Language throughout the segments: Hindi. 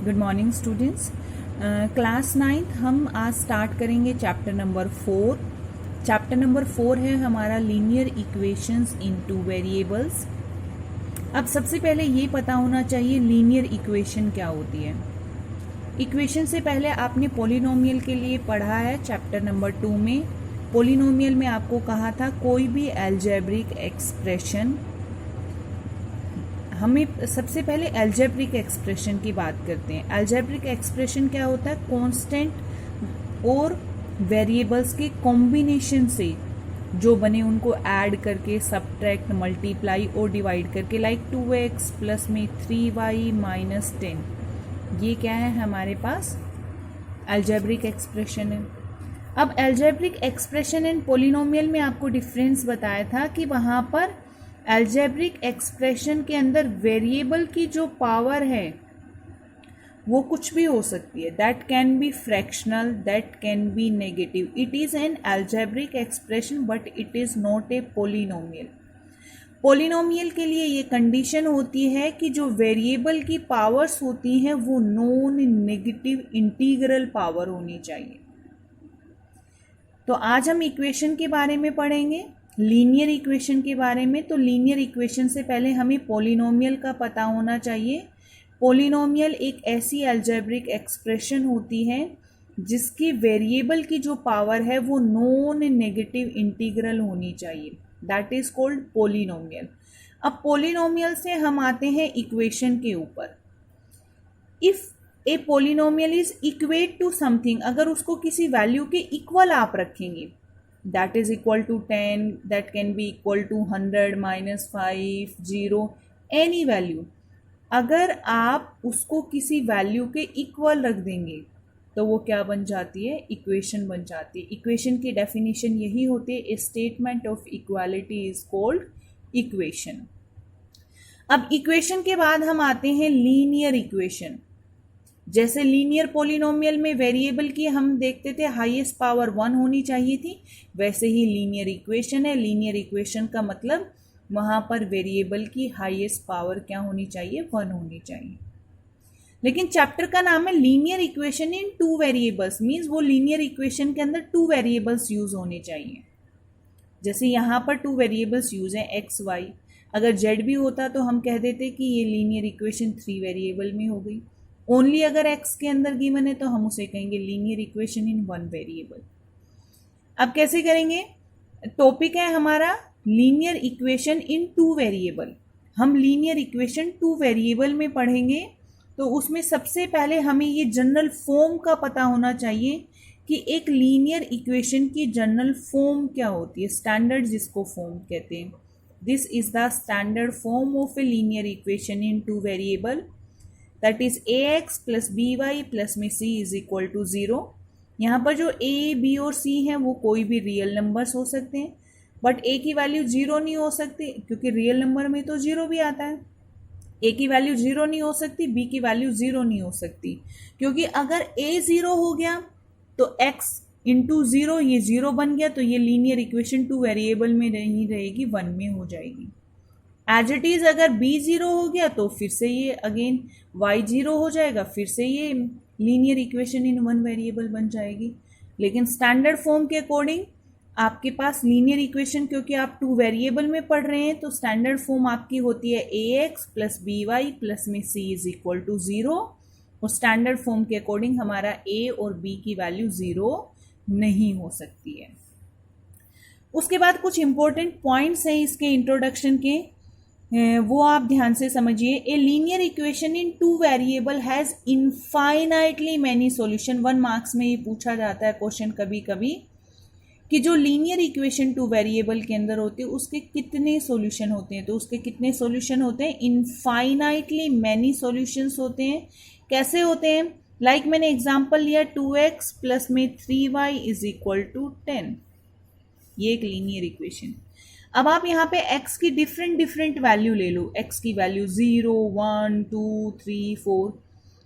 Good morning students. क्लास 9 हम आज स्टार्ट करेंगे चैप्टर नंबर 4। चैप्टर नंबर 4 है हमारा लीनियर इक्वेशंस इनटू वेरिएबल्स। अब सबसे पहले ये पता होना चाहिए लीनियर इक्वेशन क्या होती है। इक्वेशन से पहले आपने पॉलिनोमियल के लिए पढ़ा है चैप्टर नंबर 2 में। पॉलिनोमियल में आपको कहा था कोई भी अलजेब्रिक एक्सप्रेशन, हमें सबसे पहले अलजेब्रिक एक्सप्रेशन की बात करते हैं। अलजेब्रिक एक्सप्रेशन क्या होता है? कांस्टेंट और वेरिएबल्स के कॉम्बिनेशन से जो बने उनको ऐड करके सब्ट्रैक्ट, मल्टीप्लाई और डिवाइड करके, लाइक 2x प्लस में 3y माइनस 10, ये क्या है हमारे पास? अलजेब्रिक एक्सप्रेशन है। अब अलजेब्रिक एक्सप्रेशन एंड पॉलिनोमियल में आपको डिफरेंस बताया था कि वहाँ पर अलजेब्रिक एक्सप्रेशन के अंदर वेरिएबल की जो पावर है वो कुछ भी हो सकती है। That can be fractional, that can be negative. It is an algebraic expression but it is not a polynomial. Polynomial के लिए ये कंडीशन होती है कि जो वेरिएबल की पावर्स होती हैं वो नॉन नेगेटिव इंटीग्रल पावर होनी चाहिए। तो आज हम इक्वेशन के बारे में पढ़ेंगे, लीनियर इक्वेशन के बारे में। तो लीनियर इक्वेशन से पहले हमें पॉलिनोमियल का पता होना चाहिए। पॉलिनोमियल एक ऐसी अलजेब्रिक एक्सप्रेशन होती है जिसकी वेरिएबल की जो पावर है वो नॉन नेगेटिव इंटीग्रल होनी चाहिए। That is called polynomial. अब पॉलिनोमियल से हम आते हैं इक्वेशन के ऊपर। If a polynomial is equate to something, अगर उसको किसी वैल्यू के इक्वल आप रखेंगे, that is equal to 10, that can be equal to 100, minus 5, 0, any value, अगर आप उसको किसी वैल्यू के इक्वल रख देंगे तो वो क्या बन जाती है? इक्वेशन बन जाती है। इक्वेशन की डेफिनेशन यही होती है, ए statement of equality is called equation. अब इक्वेशन के बाद हम आते हैं लीनियर इक्वेशन। जैसे लीनियर पॉलिनोमियल में वेरिएबल की हम देखते थे हाईएस्ट पावर 1 होनी चाहिए थी, वैसे ही लीनियर इक्वेशन है। लीनियर इक्वेशन का मतलब वहाँ पर वेरिएबल की हाईएस्ट पावर क्या होनी चाहिए? 1 होनी चाहिए। लेकिन चैप्टर का नाम है linear equation in 2 variables, means वो लीनियर इक्वेशन के अंदर 2 वेरिएबल्स यूज होने चाहिए। जैसे यहाँ पर 2 वेरिएबल्स यूज हैं x, y। अगर z भी होता तो हम कह देते कि ये लीनियर इक्वेशन 3 वेरिएबल में हो गई। ओनली अगर x के अंदर गिवन है तो हम उसे कहेंगे लीनियर इक्वेशन इन 1 वेरिएबल। अब कैसे करेंगे? टॉपिक है हमारा लीनियर इक्वेशन इन 2 वेरिएबल। हम लीनियर इक्वेशन 2 वेरिएबल में पढ़ेंगे। तो उसमें सबसे पहले हमें ये जनरल फॉर्म का पता होना चाहिए कि एक लीनियर इक्वेशन की जनरल फॉर्म क्या होती है, स्टैंडर्ड जिसको फॉर्म कहते हैं। This is the standard form of A linear equation in 2 variable, that is ax plus by plus में c इज इक्वल टू 0। यहाँ पर जो a, b और c हैं वो कोई भी रियल नंबर्स हो सकते हैं, बट a की वैल्यू 0 नहीं हो सकती क्योंकि रियल नंबर में तो 0 भी आता है। a की वैल्यू 0 नहीं हो सकती, b की वैल्यू 0 नहीं हो सकती, क्योंकि अगर a 0 हो गया तो x इंटू 0, ये 0 बन गया, तो ये लीनियर इक्वेशन 2 वेरिएबल में नहीं रहेगी, 1 में हो जाएगी। एज इट इज अगर b 0 हो गया तो फिर से ये अगेन y 0 हो जाएगा, फिर से ये लीनियर इक्वेशन इन 1 वेरिएबल बन जाएगी। लेकिन स्टैंडर्ड फॉर्म के अकॉर्डिंग आपके पास लीनियर इक्वेशन, क्योंकि आप 2 वेरिएबल में पढ़ रहे हैं, तो स्टैंडर्ड फॉर्म आपकी होती है ax प्लस by प्लस में c इज इक्वल टू 0। और स्टैंडर्ड फॉर्म के अकॉर्डिंग हमारा a और b की वैल्यू 0 नहीं हो सकती है। उसके बाद कुछ इंपॉर्टेंट पॉइंट्स हैं इसके इंट्रोडक्शन के, वो आप ध्यान से समझिए। ए linear equation in 2 variable has infinitely many solution. 1 marks में ये पूछा जाता है क्वेश्चन कभी कभी कि जो लीनियर इक्वेशन 2 वेरिएबल के अंदर होती है उसके कितने सॉल्यूशन होते हैं। तो उसके कितने सॉल्यूशन होते हैं? इनफाइनाइटली मैनी सॉल्यूशंस होते हैं। कैसे होते हैं? लाइक मैंने एग्जांपल लिया 2x प्लस में 3y इज इक्वल टू 10, ये एक लीनियर इक्वेशन। अब आप यहाँ पे x की डिफरेंट वैल्यू ले लो। x की वैल्यू 0, 1, 2, 3, 4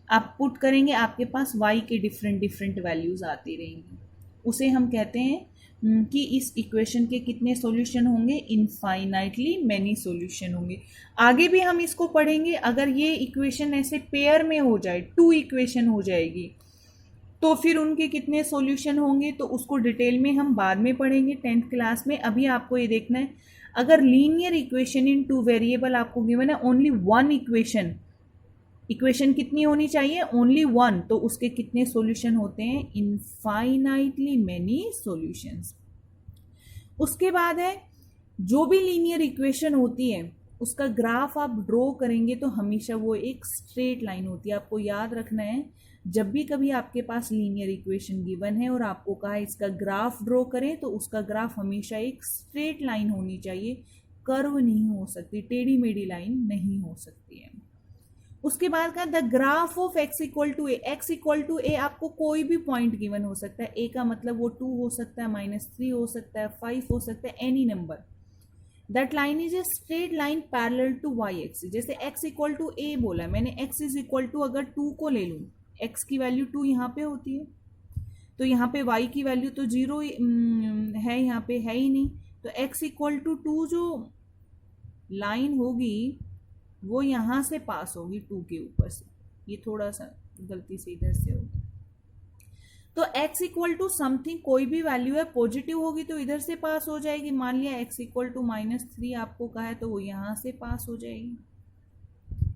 आप पुट करेंगे, आपके पास y के डिफरेंट वैल्यूज आती रहेंगी। उसे हम कहते हैं कि इस इक्वेशन के कितने सॉल्यूशन होंगे, इनफाइनाइटली मैनी सॉल्यूशन होंगे। आगे भी हम इसको पढ़ेंगे। अगर ये इक्वेशन ऐसे पेयर में हो जाए, 2 इक्वेशन हो जाएगी, तो फिर उनके कितने सॉल्यूशन होंगे, तो उसको डिटेल में हम बाद में पढ़ेंगे 10th क्लास में। अभी आपको ये देखना है, अगर लीनियर इक्वेशन इन 2 वेरिएबल आपको गिवन है, ओनली 1 इक्वेशन कितनी होनी चाहिए, ओनली 1, तो उसके कितने सॉल्यूशन होते हैं, इनफाइनाइटली मैनी सॉल्यूशंस। उसके बाद है, जो भी लीनियर इक्वेशन होती है उसका ग्राफ आप ड्रॉ करेंगे तो हमेशा वो एक स्ट्रेट लाइन होती है। आपको याद रखना है, जब भी कभी आपके पास लीनियर इक्वेशन गिवन है और आपको कहा है इसका ग्राफ ड्रॉ करें, तो उसका ग्राफ हमेशा एक स्ट्रेट लाइन होनी चाहिए, कर्व नहीं हो सकती, टेढ़ी मेढ़ी लाइन नहीं हो सकती है। उसके बाद का the graph of x equal to A, X equal to A आपको कोई भी पॉइंट गिवन हो सकता है। ए का मतलब वो 2 हो सकता है, -3 हो सकता है, 5 हो सकता है, any number. That line is a straight line parallel to Y axis. जैसे x इक्वल टू ए बोला है मैंने, x इज इक्वल टू अगर 2 को ले लूँ, x की वैल्यू 2 यहाँ पे होती है, तो यहाँ पे y की वैल्यू तो 0 है, यहाँ पे है ही नहीं, तो x इक्वल टू 2 जो लाइन होगी वो यहाँ से पास होगी 2 के ऊपर से। ये थोड़ा सा गलती से इधर से होगी, तो x इक्वल टू समथिंग कोई भी वैल्यू है, पॉजिटिव होगी तो इधर से पास हो जाएगी। मान लिया x इक्वल टू -3 आपको कहा है, तो वो यहाँ से पास हो जाएगी,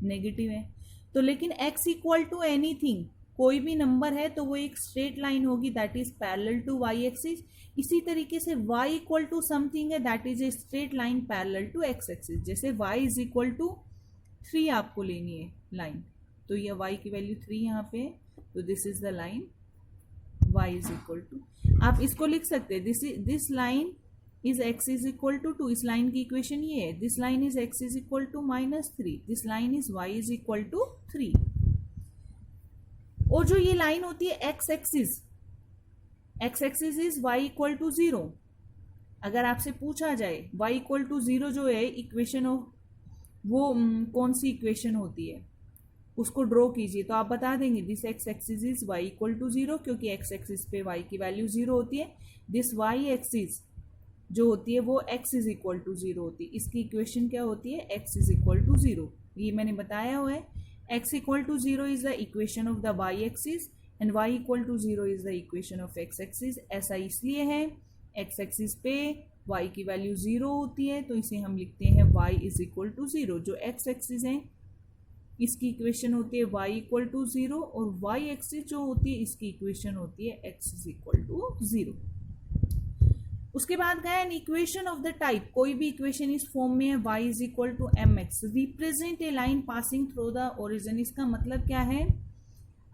नेगेटिव है तो। लेकिन x इक्वल टू एनीथिंग, कोई भी नंबर है तो वो एक स्ट्रेट लाइन होगी, that is parallel to Y axis. इसी तरीके से y इक्वल टू समथिंग है, that is a straight line parallel to x axis. जैसे y इज इक्वल टू 3 आपको लेनी है लाइन, तो ये y की वैल्यू 3 यहाँ पे है, तो this is the line y is equal to, आप इसको लिख सकते हैं, this line is x is equal to 2, इस लाइन की इक्वेशन ये है, this line is x is equal to -3, this line is y is equal to 3। और जो ये लाइन होती है x axis is y equal to 0। अगर आपसे पूछा जाए y इक्वल टू 0 जो है इक्वेशन ऑफ, वो कौन सी इक्वेशन होती है, उसको ड्रॉ कीजिए, तो आप बता देंगे this x axis is y equal to 0, क्योंकि x एक्सिस पे y की वैल्यू 0 होती है। दिस y एक्सिस जो होती है वो x इज इक्वल टू 0 होती है, इसकी इक्वेशन क्या होती है, x इज इक्वल टू 0। ये मैंने बताया हुआ है, x equal to 0 is the equation of the y axis and y equal to 0 is the equation of x axis. ऐसा इसलिए है, x एक्सिस पे y की वैल्यू 0 होती है, तो इसे हम लिखते हैं y इज इक्वल टू 0। जो x एक्सिस है इसकी इक्वेशन होती है y इक्वल टू 0, और y एक्सिस जो होती है इसकी इक्वेशन होती है x इज इक्वल टू 0। उसके बाद गया an equation of the type, कोई भी इक्वेशन इस फॉर्म में है, y is equal to mx represent a line passing through the origin. इसका मतलब क्या है,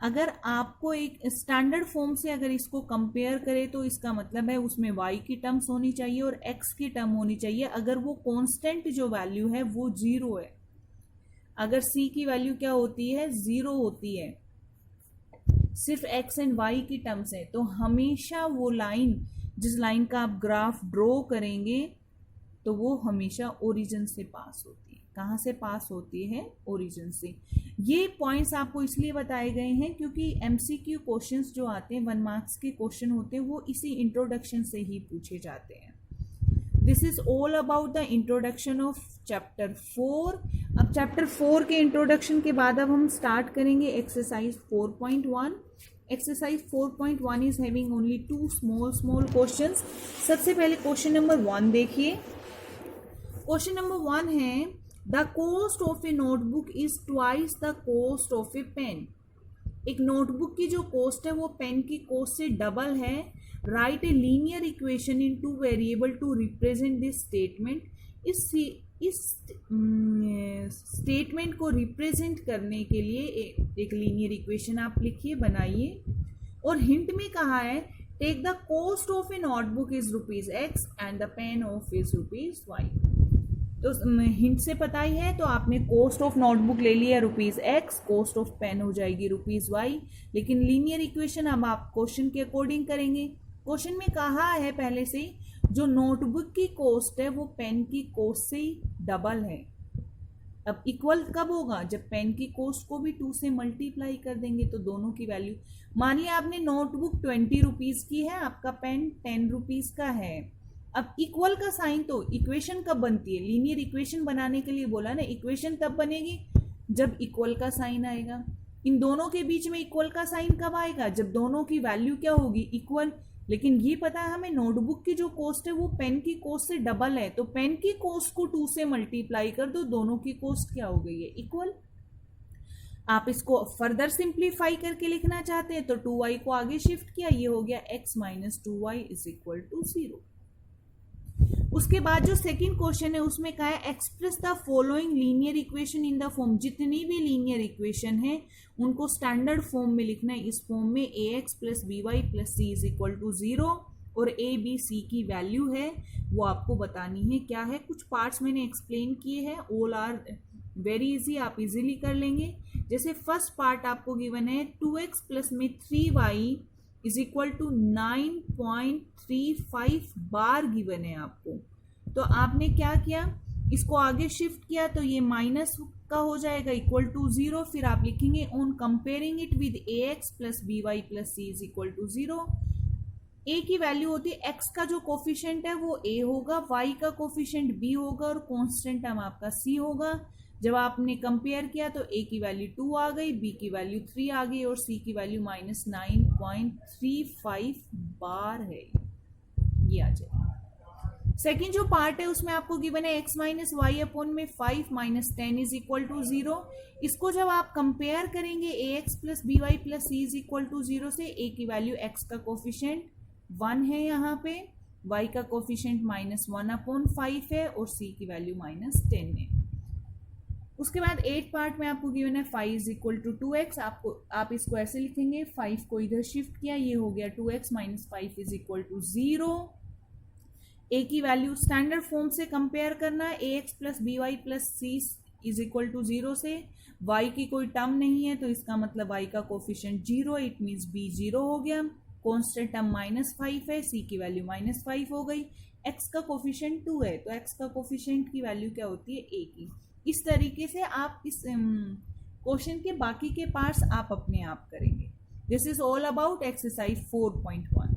अगर आपको एक स्टैंडर्ड फॉर्म से अगर इसको कंपेयर करें तो इसका मतलब है उसमें y की टर्म्स होनी चाहिए और x की टर्म होनी चाहिए, अगर वो कांस्टेंट जो वैल्यू है वो 0 है। अगर c की वैल्यू क्या होती है, 0 होती है, सिर्फ x एंड y की टर्म्स है, तो हमेशा वो लाइन, जिस लाइन का आप ग्राफ ड्रॉ करेंगे तो वो हमेशा ओरिजिन से पास होती है। कहाँ से पास होती है, ओरिजिन से। ये पॉइंट्स आपको इसलिए बताए गए हैं क्योंकि MCQ क्वेश्चंस जो आते हैं, 1 मार्क्स के क्वेश्चन होते हैं, वो इसी इंट्रोडक्शन से ही पूछे जाते हैं। This is all about the introduction of chapter 4। अब चैप्टर 4 के इंट्रोडक्शन के बाद अब हम स्टार्ट करेंगे exercise 4.1। Exercise 4.1 is having only 2 small questions. सबसे पहले क्वेश्चन नंबर 1 देखिए। क्वेश्चन नंबर 1 है, the cost of a notebook is twice the cost of a pen. एक नोटबुक की जो कॉस्ट है वो पेन की कॉस्ट से डबल है। Write a linear equation in 2 variable to represent this statement. इस स्टेटमेंट को रिप्रेजेंट करने के लिए एक लीनियर इक्वेशन आप लिखिए, बनाइए। और हिंट में कहा है, take the cost of a notebook is ₹X and the pen of is ₹Y। तो हिंट से पता ही है, तो आपने कॉस्ट ऑफ नोटबुक ले लिया ₹X, कॉस्ट ऑफ पेन हो जाएगी ₹Y। लेकिन लीनियर इक्वेशन अब आप क्वेश्चन के अकॉर्डिंग करेंगे। क्वेश्चन में कहा है पहले से ही, जो नोटबुक की कॉस्ट है वो पेन की कॉस्ट से ही डबल है, अब इक्वल कब होगा, जब पेन की कॉस्ट को भी 2 से मल्टीप्लाई कर देंगे तो दोनों की वैल्यू, मान लिया आपने नोटबुक 20 रुपीज की है, आपका पेन 10 रुपीज का है। अब इक्वल का साइन, तो इक्वेशन कब बनती है, लीनियर इक्वेशन बनाने के लिए बोला ना, इक्वेशन तब बनेगी जब इक्वल का साइन आएगा। इन दोनों के बीच में इक्वल का साइन कब आएगा, जब दोनों की वैल्यू क्या होगी, इक्वल। लेकिन ये पता है हमें नोटबुक की जो कॉस्ट है वो पेन की कॉस्ट से डबल है, तो पेन की कॉस्ट को 2 से मल्टीप्लाई कर दो, दोनों की कॉस्ट क्या हो गई है, इक्वल। आप इसको फर्दर सिंप्लीफाई करके लिखना चाहते हैं तो 2y को आगे शिफ्ट किया, ये हो गया x minus 2y is equal to 0। उसके बाद जो सेकंड क्वेश्चन है उसमें कहा है express the following linear equation in the form, जितनी भी लीनियर इक्वेशन है उनको स्टैंडर्ड फॉर्म में लिखना है। इस फॉर्म में ax plus b y plus c is equal to 0 और a b c की वैल्यू है वो आपको बतानी है क्या है। कुछ पार्ट्स मैंने एक्सप्लेन किए हैं, ऑल आर वेरी इजी, आप इजीली कर लेंगे। जैसे फर्स्ट पार्ट आपको गिवन है 2x प्लस में 3y इज इक्वल टू 9.35 बार गिवन है आपको, तो आपने क्या किया, इसको आगे शिफ्ट किया तो ये माइनस का हो जाएगा इक्वल टू 0, फिर आप लिखेंगे on comparing it with ax plus b y plus c is equal to 0। a की वैल्यू होती है, x का जो कोफिशिएंट है वो a होगा, y का कोफिशिएंट b होगा और कांस्टेंट टर्म आपका c होगा। जब आपने कंपेयर किया तो a की वैल्यू 2 आ गई, b की वैल्यू 3 आ गई और c की वैल्यू माइनस 9.35 बार है, ये आ जाएगा। सेकेंड जो पार्ट है उसमें आपको गिवन है x माइनस वाई अपॉन में 5 माइनस 10 इज इक्वल टू 0। इसको जब आप कंपेयर करेंगे ax plus b y plus c is equal to 0 से, a की वैल्यू x का कोफिशिएंट 1 है यहाँ पे, y का कोफिशिएंट माइनस 1 अपॉन 5 है और c की वैल्यू माइनस 10 है। उसके बाद 8 पार्ट में आपको गिवन है 5 इज इक्वल टू 2x, आप इसको ऐसे लिखेंगे, 5 को इधर शिफ्ट किया, ये हो गया 2x minus 5 is equal to 0। a की वैल्यू स्टैंडर्ड फॉर्म से कंपेयर करना है, ax plus b y plus c is equal to 0 से, y की कोई टर्म नहीं है तो इसका मतलब y का कोफिशिएंट 0, इट मीन्स b 0 हो गया, कांस्टेंट टर्म माइनस 5 है, c की वैल्यू माइनस 5 हो गई, x का कोफिशिएंट 2 है तो x का कोफिशिएंट की वैल्यू क्या होती है, a की। इस तरीके से आप इस क्वेश्चन के बाकी के पार्ट्स आप अपने आप करेंगे। This is all about exercise 4.1।